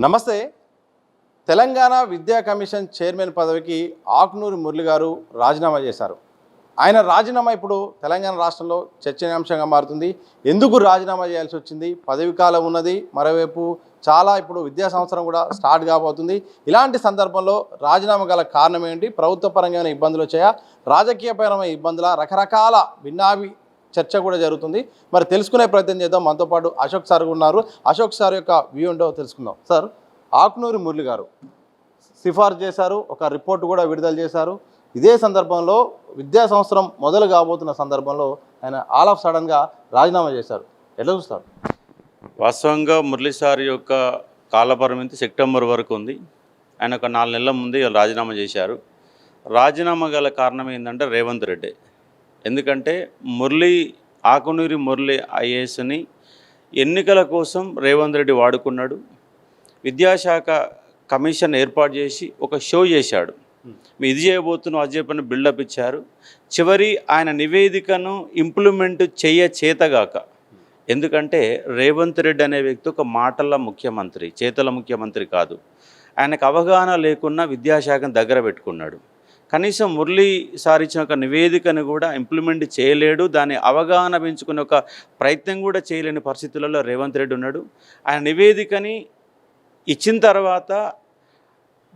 నమస్తే. తెలంగాణ విద్యా commission chairman పదవికి ఆకునూరి మురళి గారు రాజీనామా చేశారు. ఆయన రాజీనామా ఇప్పుడు తెలంగాణ రాష్ట్రంలో చర్చనీయాంశంగా మారుతుంది. ఎందుకు రాజీనామా చేయాల్సి వచ్చింది? పదవి కాలం ఉన్నది, మరోవైపు చాలా ఇప్పుడు విద్యా సంవత్సరం కూడా స్టార్ట్ కాబోతుంది. ఇలాంటి సందర్భంలో రాజీనామా గల కారణం ఏంటి? ప్రభుత్వ పరంగా ఇబ్బందులు వచ్చాయా? రాజకీయపరమైన ఇబ్బందుల రకరకాల భిన్నాభి చర్చ కూడా జరుగుతుంది. మరి తెలుసుకునే ప్రయత్నం చేద్దాం. మనతో పాటు అశోక్ సార్ ఉన్నారు. అశోక్ సార్ యొక్క వ్యూ ఏంటో తెలుసుకుందాం. సార్, ఆకునూరి మురళి గారు సిఫార్సు చేశారు, ఒక రిపోర్ట్ కూడా విడుదల చేశారు. ఇదే సందర్భంలో విద్యా సంవత్సరం మొదలు కాబోతున్న సందర్భంలో ఆయన ఆల్ ఆఫ్ సడన్గా రాజీనామా చేశారు. ఎట్లా చూస్తారు? వాస్తవంగా మురళి సార్ యొక్క కాలపరిమితి సెప్టెంబర్ వరకు ఉంది. ఆయన ఒక 4 నెలల ముందే రాజీనామా చేశారు. రాజీనామా గల కారణం ఏంటంటే రేవంత్ రెడ్డి. ఎందుకంటే ఆకునూరి మురళి ఐఏఎస్ని ఎన్నికల కోసం రేవంత్ రెడ్డి వాడుకున్నాడు. విద్యాశాఖ కమిషన్ ఏర్పాటు చేసి ఒక షో చేశాడు. ఇది చేయబోతున్నాం, అది చెప్పని బిల్డప్ ఇచ్చారు. చివరి ఆయన నివేదికను ఇంప్లిమెంట్ చేతగాక, ఎందుకంటే రేవంత్ రెడ్డి అనే వ్యక్తి ఒక మాటల ముఖ్యమంత్రి, చేతల ముఖ్యమంత్రి కాదు. ఆయనకు అవగాహన లేకున్నా విద్యాశాఖను దగ్గర పెట్టుకున్నాడు. కనీసం మురళి సార్ ఇచ్చిన ఒక నివేదికను కూడా ఇంప్లిమెంట్ చేయలేడు. దాన్ని అవగాహన పెంచుకునే ఒక ప్రయత్నం కూడా చేయలేని పరిస్థితులలో రేవంత్ రెడ్డి ఉన్నాడు. ఆయన నివేదికని ఇచ్చిన తర్వాత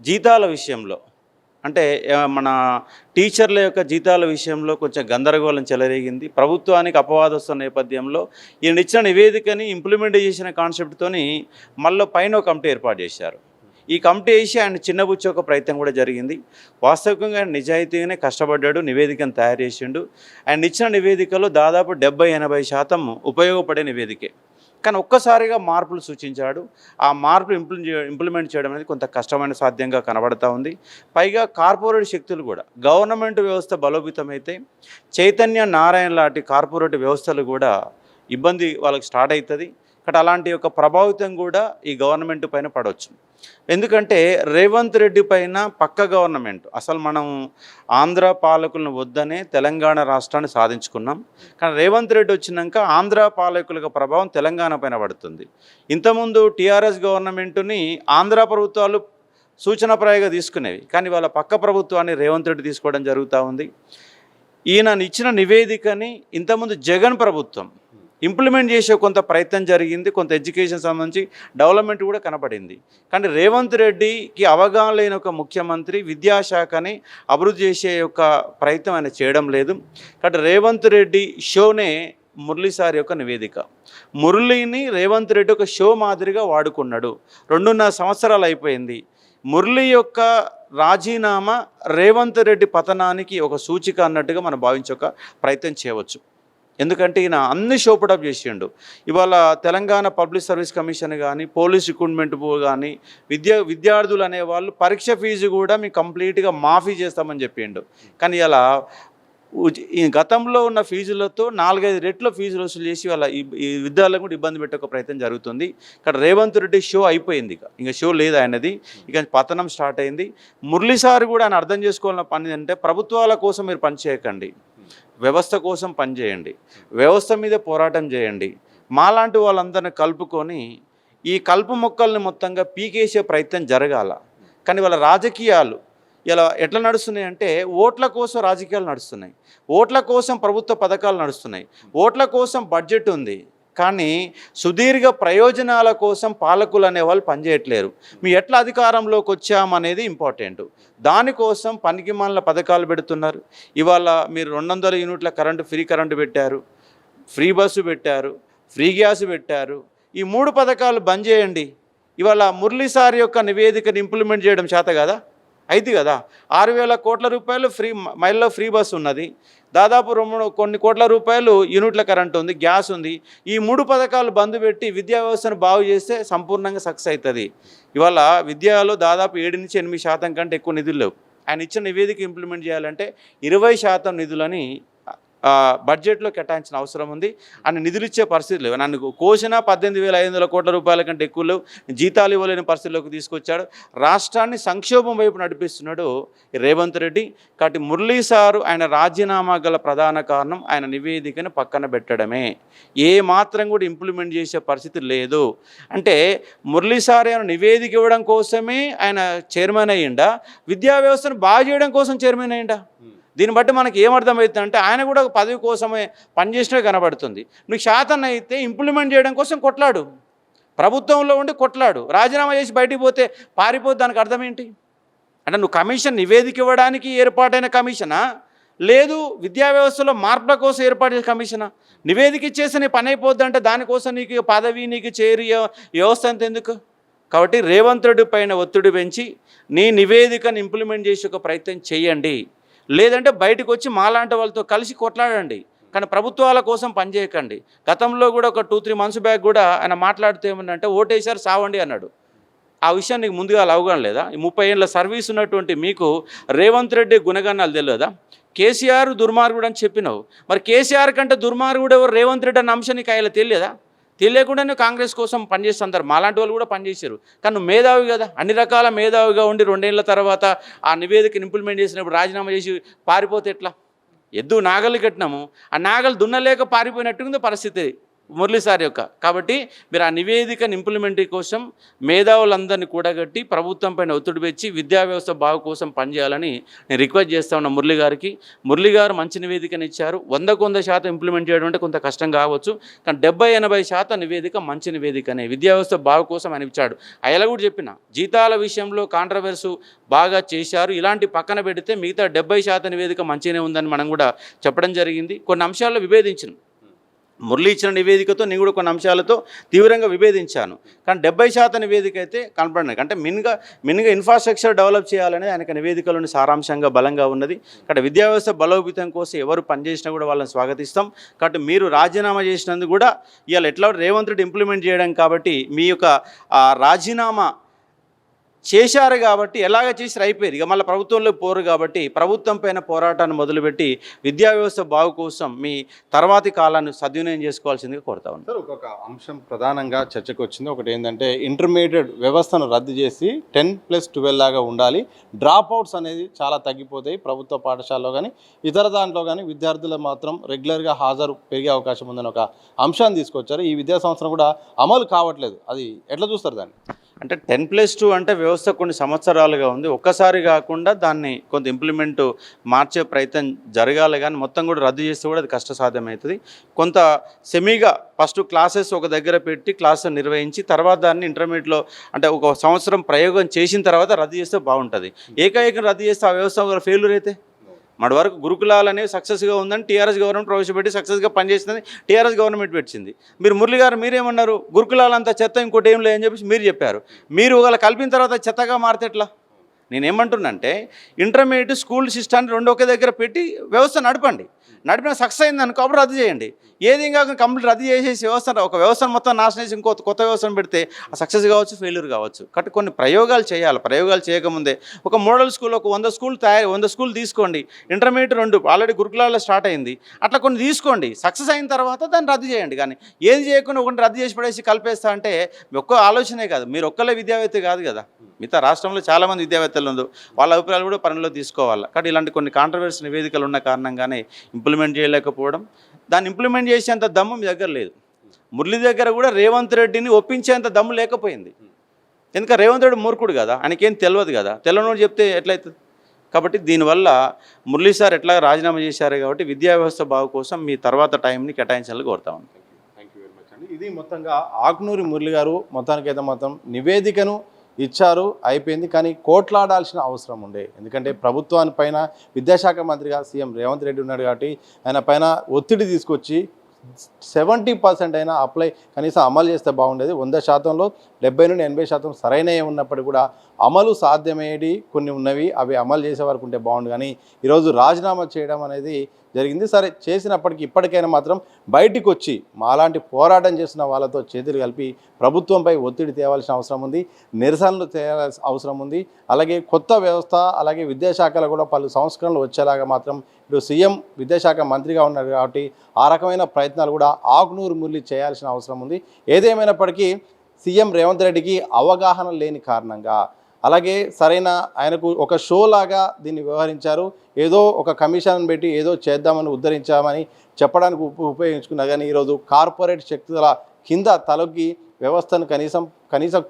జీతాల విషయంలో, అంటే మన టీచర్ల యొక్క జీతాల విషయంలో కొంచెం గందరగోళం చెలరేగింది. ప్రభుత్వానికి అపవాదం వస్తున్న నేపథ్యంలో ఈయన ఇచ్చిన నివేదికని ఇంప్లిమెంట్ చేసిన కాన్సెప్ట్తోని మళ్ళీ పైన ఒక కమిటీ ఏర్పాటు చేశారు. ఈ కమిటీ వేసి ఆయన చిన్నబుచ్చే ఒక ప్రయత్నం కూడా జరిగింది. వాస్తవికంగా ఆయన నిజాయితీగానే కష్టపడ్డాడు, నివేదికను తయారు చేసిండు. ఆయన ఇచ్చిన నివేదికలో దాదాపు 70-80% ఉపయోగపడే నివేదికే. కానీ ఒక్కసారిగా మార్పులు సూచించాడు. ఆ మార్పులు ఇంప్లిమెంట్ చేయడం అనేది కొంత కష్టమైన సాధ్యంగా కనబడతా ఉంది. పైగా కార్పొరేట్ శక్తులు కూడా, గవర్నమెంట్ వ్యవస్థ బలోపేతమైతే చైతన్య నారాయణ లాంటి కార్పొరేట్ వ్యవస్థలు కూడా ఇబ్బంది వాళ్ళకి స్టార్ట్ అవుతుంది. ఇక్కడ అలాంటి ఒక ప్రభావితం కూడా ఈ గవర్నమెంట్ పైన పడవచ్చు. ఎందుకంటే రేవంత్ రెడ్డి పైన పక్క గవర్నమెంట్, అసలు మనం ఆంధ్ర పాలకులను వద్దనే తెలంగాణ రాష్ట్రాన్ని సాధించుకున్నాం. కానీ రేవంత్ రెడ్డి వచ్చినాక ఆంధ్ర పాలకుల ప్రభావం తెలంగాణ పైన పడుతుంది. ఇంతకుముందు టీఆర్ఎస్ గవర్నమెంటుని ఆంధ్ర ప్రభుత్వాలు సూచనప్రాయంగా తీసుకునేవి, కానీ వాళ్ళ పక్క ప్రభుత్వాన్ని రేవంత్ రెడ్డి తీసుకోవడం జరుగుతూ ఉంది. ఈయన ఇచ్చిన నివేదికని ఇంతకుముందు జగన్ ప్రభుత్వం ఇంప్లిమెంట్ చేసే కొంత ప్రయత్నం జరిగింది. కొంత ఎడ్యుకేషన్ సంబంధించి డెవలప్మెంట్ కూడా కనపడింది. కానీ రేవంత్ రెడ్డికి అవగాహన లేని ఒక ముఖ్యమంత్రి విద్యాశాఖని అభివృద్ధి చేసే యొక్క ప్రయత్నం ఆయన చేయడం లేదు. కాబట్టి రేవంత్ రెడ్డి షోనే మురళి సార్ యొక్క నివేదిక. మురళిని రేవంత్ రెడ్డి ఒక షో మాదిరిగా వాడుకున్నాడు. 2.5 సంవత్సరాలు అయిపోయింది. మురళి యొక్క రాజీనామా రేవంత్ రెడ్డి పతనానికి ఒక సూచిక అన్నట్టుగా మనం భావించే ఒక ప్రయత్నం చేయవచ్చు. ఎందుకంటే ఈయన అన్ని షోపుటప్ చేసిండు. ఇవాళ తెలంగాణ పబ్లిక్ సర్వీస్ కమిషన్ కానీ, పోలీస్ రిక్రూట్మెంట్ కానీ, విద్యార్థులు అనేవాళ్ళు పరీక్ష ఫీజు కూడా మీకు కంప్లీట్గా మాఫీ చేస్తామని చెప్పిండు. కానీ ఇలా ఈ గతంలో ఉన్న ఫీజులతో 4-5 రెట్ల ఫీజులు వసూలు చేసి వాళ్ళ ఈ విద్యార్థులకు కూడా ఇబ్బంది పెట్టే ఒక ప్రయత్నం జరుగుతుంది. ఇక్కడ రేవంత్ రెడ్డి షో అయిపోయింది. ఇంకా షో లేదు ఆయనది, ఇక పతనం స్టార్ట్ అయింది. మురళి సార్ కూడా ఆయన అర్థం చేసుకోవాలన్న పని అంటే, ప్రభుత్వాల కోసం మీరు పనిచేయకండి, వ్యవస్థ కోసం పనిచేయండి, వ్యవస్థ మీద పోరాటం చేయండి. మాలాంటి వాళ్ళందరినీ కలుపుకొని ఈ కలుపు మొక్కల్ని మొత్తంగా పీకేసే ప్రయత్నం జరగాల. కానీ వాళ్ళ రాజకీయాలు ఇలా ఎట్లా నడుస్తున్నాయి అంటే, ఓట్ల కోసం రాజకీయాలు నడుస్తున్నాయి, ఓట్ల కోసం ప్రభుత్వ పథకాలు నడుస్తున్నాయి, ఓట్ల కోసం బడ్జెట్ ఉంది, కానీ సుదీర్ఘ ప్రయోజనాల కోసం పాలకులు అనేవాళ్ళు పనిచేయట్లేరు. మీ ఎట్లా అధికారంలోకి వచ్చామనేది ఇంపార్టెంట్. దానికోసం పనికిమాలిన పథకాలు పెడుతున్నారు. ఇవాళ మీరు 200 యూనిట్ల ఫ్రీ కరెంటు పెట్టారు, ఫ్రీ బస్సు పెట్టారు, ఫ్రీ గ్యాస్ పెట్టారు. ఈ 3 పథకాలు బంద్ చేయండి. ఇవాళ మురళి సార్ యొక్క నివేదికను ఇంప్లిమెంట్ చేయడం చేత కదా అయితే కదా. 6,000 కోట్ల రూపాయలు మైల్లో ఫ్రీ బస్సు ఉన్నది, దాదాపు కొన్ని కోట్ల రూపాయలు యూనిట్ల కరెంట్ ఉంది, గ్యాస్ ఉంది. ఈ 3 పథకాలు బంద్ పెట్టి విద్యా వ్యవస్థను బాగు చేస్తే సంపూర్ణంగా సక్సెస్ అవుతుంది. ఇవాళ విద్యలో దాదాపు 7-8% కంటే ఎక్కువ నిధులు లేవు. ఆయన ఇచ్చిన నివేదిక ఇంప్లిమెంట్ చేయాలంటే 20% నిధులని బడ్జెట్లో కేటాయించిన అవసరం ఉంది. అని నిధులు ఇచ్చే పరిస్థితి లేవు. నన్ను కోసిన 18,500 కోట్ల రూపాయల కంటే ఎక్కువ లేవు, జీతాలు ఇవ్వలేని పరిస్థితిలోకి తీసుకొచ్చాడు. రాష్ట్రాన్ని సంక్షోభం వైపు నడిపిస్తున్నాడు రేవంత్ రెడ్డి. కాబట్టి మురళీ సారు ఆయన రాజీనామా గల ప్రధాన కారణం ఆయన నివేదికను పక్కన పెట్టడమే. ఏ మాత్రం కూడా ఇంప్లిమెంట్ చేసే పరిస్థితి లేదు. అంటే మురళీ సార్ ఆయన నివేదిక ఇవ్వడం కోసమే ఆయన చైర్మన్ అయ్యిండా, విద్యా వ్యవస్థను బాగు చేయడం కోసం చైర్మన్ అయ్యిండా? దీన్ని బట్టి మనకి ఏమర్థమవుతుందంటే ఆయన కూడా ఒక పదవి కోసమే పనిచేసినవి కనబడుతుంది. నువ్వు శాతం అయితే ఇంప్లిమెంట్ చేయడం కోసం కొట్లాడు, ప్రభుత్వంలో ఉండి కొట్లాడు. రాజీనామా చేసి బయటికి పోతే పారిపోతే దానికి అర్థం ఏంటి? అంటే నువ్వు కమిషన్ నివేదిక ఇవ్వడానికి ఏర్పాటైన కమిషనా, లేదు విద్యా వ్యవస్థలో మార్పుల కోసం ఏర్పాటు చేసే కమిషనా? నివేదిక ఇచ్చేసి నీ పని అయిపోద్దంటే దానికోసం నీకు పదవి, నీకు చేరి వ్యవస్థ అంత ఎందుకు? కాబట్టి రేవంత్ రెడ్డి పైన ఒత్తిడి పెంచి నీ నివేదికను ఇంప్లిమెంట్ చేసే ఒక ప్రయత్నం చేయండి. లేదంటే బయటకు వచ్చి మాలాంటి వాళ్ళతో కలిసి కొట్లాడండి, కానీ ప్రభుత్వాల కోసం పనిచేయకండి. గతంలో కూడా ఒక 2-3 months బ్యాక్ కూడా ఆయన మాట్లాడుతూ ఏమన్నంటే ఓటేసారు సావండి అన్నాడు. ఆ విషయం నీకు ముందుగా అవగాహన లేదా? 30 ఏళ్ళ సర్వీస్ ఉన్నటువంటి మీకు రేవంత్ రెడ్డి గుణగణాలు తెలియదా? కేసీఆర్ దుర్మార్గుడు అని చెప్పినావు, మరి కేసీఆర్ కంటే దుర్మార్గుడు ఎవరు రేవంత్ రెడ్డి అన్న అంశం నీకు ఆయన తెలియదా? తెలియకుండా నువ్వు కాంగ్రెస్ కోసం పనిచేస్తుంటారు, మాలాంటి వాళ్ళు కూడా పనిచేశారు. కానీ నువ్వు మేధావి కదా, అన్ని రకాల మేధావిగా ఉండి 2 ఏళ్ల తర్వాత ఆ నివేదికను ఇంప్లిమెంట్ చేసినప్పుడు రాజీనామా చేసి పారిపోతే ఎట్లా? ఎద్దు నాగలు కట్టినాము, ఆ నాగలు దున్నలేక పారిపోయినట్టుంది పరిస్థితి మురళీ సార్ యొక్క. కాబట్టి మీరు ఆ నివేదికను ఇంప్లిమెంట్ కోసం మేధావులందరినీ కూడగట్టి ప్రభుత్వం పైన ఒత్తిడి పెంచి విద్యా వ్యవస్థ బాగు కోసం పనిచేయాలని నేను రిక్వెస్ట్ చేస్తా ఉన్నా మురళీ గారికి. మురళీ గారు మంచి నివేదికను ఇచ్చారు. 100% ఇంప్లిమెంట్ చేయడం అంటే కొంత కష్టం కావచ్చు, కానీ 70-80% నివేదిక మంచి నివేదికనే, విద్యా వ్యవస్థ బాగు కోసం అని ఇచ్చాడు. అయ్యలా కూడా చెప్పిన జీతాల విషయంలో కాంట్రవర్సు బాగా చేశారు, ఇలాంటి పక్కన పెడితే మిగతా 70% నివేదిక మంచిగానే ఉందని మనం కూడా చెప్పడం జరిగింది. కొన్ని అంశాల్లో విభేదించిన మురళీ ఇచ్చిన నివేదికతో నేను కూడా కొన్ని అంశాలతో తీవ్రంగా విభేదించాను. కానీ 70% నివేదిక అయితే కనపడినాయి. అంటే మిన్గా ఇన్ఫ్రాస్ట్రక్చర్ డెవలప్ చేయాలనేది ఆయనకు నివేదికలోని సారాంశంగా బలంగా ఉన్నది. కాబట్టి విద్యా వ్యవస్థ బలోపేతం కోసం ఎవరు పనిచేసినా కూడా వాళ్ళని స్వాగతిస్తాం. కాబట్టి మీరు రాజీనామా చేసినందుకు కూడా ఇవాళ ఎట్లా రేవంత్ రెడ్డి ఇంప్లిమెంట్ చేయడం కాబట్టి మీ యొక్క రాజీనామా చేశారు కాబట్టి ఎలాగ చేసి అయిపోయారు, ఇక మళ్ళీ ప్రభుత్వంలో పోరు కాబట్టి ప్రభుత్వం పైన పోరాటాన్ని మొదలుపెట్టి విద్యా వ్యవస్థ బాగు కోసం మీ తర్వాతి కాలాన్ని సద్వినియోగం చేసుకోవాల్సిందిగా కోరుతా ఉన్నాను. సార్ ఒక అంశం ప్రధానంగా చర్చకు వచ్చింది. ఒకటి ఏంటంటే ఇంటర్మీడియట్ వ్యవస్థను రద్దు చేసి 10+12 లాగా ఉండాలి, డ్రాప్ అవుట్స్ అనేది చాలా తగ్గిపోతాయి ప్రభుత్వ పాఠశాలలో కానీ ఇతర దాంట్లో కానీ, విద్యార్థులు మాత్రం రెగ్యులర్గా హాజరు పెరిగే అవకాశం ఉందని ఒక అంశాన్ని తీసుకొచ్చారు. ఈ విద్యా సంవత్సరం కూడా అమలు కావట్లేదు, అది ఎట్లా చూస్తారు దాన్ని? అంటే 10+2 అంటే వ్యవస్థ కొన్ని సంవత్సరాలుగా ఉంది, ఒక్కసారి కాకుండా దాన్ని కొంత ఇంప్లిమెంట్ మార్చే ప్రయత్నం జరగాలి, కానీ మొత్తం కూడా రద్దు చేస్తే కూడా అది కష్టసాధ్యమవుతుంది. కొంత సెమీగా ఫస్ట్ క్లాసెస్ ఒక దగ్గర పెట్టి క్లాసెస్ నిర్వహించి తర్వాత దాన్ని ఇంటర్మీడియట్లో అంటే ఒక సంవత్సరం ప్రయోగం చేసిన తర్వాత రద్దు చేస్తే బాగుంటుంది. ఏకైకం రద్దు చేస్తే ఆ వ్యవస్థ ఫెయిల్యూర్ అయితే మన వరకు గురుకులాలు అనేవి సక్సెస్గా ఉందని టీఆర్ఎస్ గవర్నమెంట్ ప్రవేశపెట్టి సక్సెస్గా పనిచేస్తుందని టీఆర్ఎస్ గవర్నమెంట్ పెట్టింది. మీరు మురళి గారు మీరేమన్నారు, గురుకులాలంతా చెత్త ఇంకోటి ఏం లేదని చెప్పేసి మీరు చెప్పారు. మీరు ఒకవేళ కలిపిన తర్వాత చెత్తగా మారితే ఎట్లా? నేనేమంటున్నానంటే ఇంటర్మీడియట్ స్కూల్ సిస్టాన్ని 2 ఒకే దగ్గర పెట్టి వ్యవస్థ నడిపిన సక్సెస్ అయింది అనుకో అప్పుడు రద్దు చేయండి. ఏది ఇంకా కంప్లీట్ రద్దు చేసేసి ఒక వ్యవస్థను మొత్తం నాశనం చేసి కొత్త వ్యవస్థను పెడితే ఆ సక్సెస్ కావచ్చు, ఫెయిల్యూర్ కావచ్చు. కాబట్టి కొన్ని ప్రయోగాలు చేయాలి. ప్రయోగాలు చేయకముందే ఒక మోడల్ స్కూల్ ఒక 100 స్కూల్ తీసుకోండి, ఇంటర్మీడియట్ 2 ఆల్రెడీ గురుకులాల్లో స్టార్ట్ అయింది, అట్లా కొన్ని తీసుకోండి. సక్సెస్ అయిన తర్వాత దాన్ని రద్దు చేయండి. కానీ ఏది చేయకుండా ఒకటి రద్దు చేసి పడేసి కలిపేస్తా అంటే ఒక్క ఆలోచనే కాదు, మీరు ఒక్కలే విద్యావేత్త కాదు కదా, మిగతా రాష్ట్రంలో చాలామంది విద్యావేత్తలు ఉంది, వాళ్ళ అభిప్రాయాలు కూడా పనిలో తీసుకోవాలి. కాబట్టి ఇలాంటి కొన్ని కాంట్రవర్సీ నివేదికలు ఉన్న కారణంగానే ఇంప్లిమెంట్ చేయలేకపోవడం, దాన్ని ఇంప్లిమెంట్ చేసేంత దమ్ము మీ దగ్గర లేదు. మురళి దగ్గర కూడా రేవంత్ రెడ్డిని ఒప్పించేంత దమ్ము లేకపోయింది. ఎందుకంటే రేవంత్ రెడ్డి మూర్ఖుడు కదా, ఆయనకేం తెలియదు కదా, తెలియనోడు చెప్తే ఎట్లయితుంది? కాబట్టి దీనివల్ల మురళీ సార్ ఎట్లా రాజీనామా చేశారు కాబట్టి విద్యా వ్యవస్థ బాగు కోసం మీ తర్వాత టైంని కేటాయించాలని కోరుతామని. థ్యాంక్ యూ వెరీ మచ్ అండి. ఇది మొత్తంగా ఆకునూరి మురళి గారు మొత్తానికైతే మొత్తం నివేదికను ఇచ్చారు, అయిపోయింది. కానీ కోట్లాడాల్సిన అవసరం ఉండే, ఎందుకంటే ప్రభుత్వానిపైన విద్యాశాఖ మంత్రిగా సీఎం రేవంత్ రెడ్డి ఉన్నాడు కాబట్టి ఆయన పైన ఒత్తిడి తీసుకొచ్చి 70% అయినా కనీసం అమలు చేస్తే బాగుండేది. 100%లో 70-80% సరైనవి ఉన్నప్పటికీ కూడా అమలు సాధ్యమయ్యేది కొన్ని ఉన్నవి, అవి అమలు చేసే వరకు ఉంటే బాగుండు. కానీ ఈరోజు రాజీనామా చేయడం అనేది జరిగింది. సరే చేసినప్పటికీ ఇప్పటికైనా మాత్రం బయటికి వచ్చి మాలాంటి పోరాటం చేసిన వాళ్ళతో చేతులు కలిపి ప్రభుత్వంపై ఒత్తిడి తేవాల్సిన అవసరం ఉంది, నిరసనలు చేయాల్సిన అవసరం ఉంది. అలాగే కొత్త వ్యవస్థ, అలాగే విద్యాశాఖలో కూడా పలు సంస్కరణలు వచ్చేలాగా మాత్రం ఇప్పుడు సీఎం విద్యాశాఖ మంత్రిగా ఉన్నారు కాబట్టి ఆ రకమైన ప్రయత్నాలు కూడా ఆకునూరు మురళి చేయాల్సిన అవసరం ఉంది. ఏదేమైనప్పటికీ సీఎం రేవంత్ రెడ్డికి అవగాహన లేని కారణంగా, అలాగే సరైన ఆయనకు ఒక షో లాగా దీన్ని వ్యవహరించారు. ఏదో ఒక కమిషన్ పెట్టి ఏదో చేద్దామని ఉద్ధరించామని చెప్పడానికి ఉపయోగించుకున్నా కానీ ఈరోజు కార్పొరేట్ శక్తుల కింద తలొగ్గి వ్యవస్థను కనీసం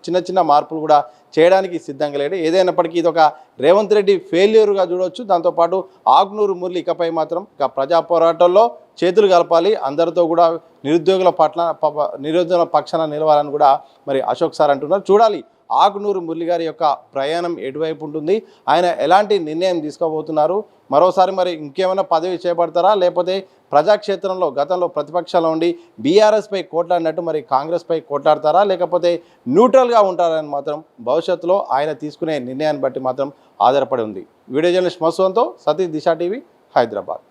చిన్న చిన్న మార్పులు కూడా చేయడానికి సిద్ధంగా లేడు. ఏదైనప్పటికీ ఇది ఒక రేవంత్ రెడ్డి ఫెయిల్యూర్గా చూడవచ్చు. దాంతోపాటు ఆకునూరు మురళి ఇకపై మాత్రం ఇక ప్రజా పోరాటంలో చేతులు కలపాలి, అందరితో కూడా నిరుద్యోగుల పక్షాన నిలవాలని కూడా మరి అశోక్ సార్ అంటున్నారు. చూడాలి ఆకునూరు మురళి గారి యొక్క ప్రయాణం ఎటువైపు ఉంటుంది, ఆయన ఎలాంటి నిర్ణయం తీసుకోబోతున్నారు, మరోసారి మరి ఇంకేమైనా పదవి చేపడతారా, లేకపోతే ప్రజాక్షేత్రంలో గతంలో ప్రతిపక్షంలో ఉండి బీఆర్ఎస్పై కోట్లాడినట్టు మరి కాంగ్రెస్పై కోట్లాడతారా, లేకపోతే న్యూట్రల్గా ఉంటారని మాత్రం భవిష్యత్తులో ఆయన తీసుకునే నిర్ణయాన్ని బట్టి మాత్రం ఆధారపడి ఉంది. వీడియో జర్నలిస్ట్ మసూన్తో సతీష్, దిశ టీవీ, హైదరాబాద్.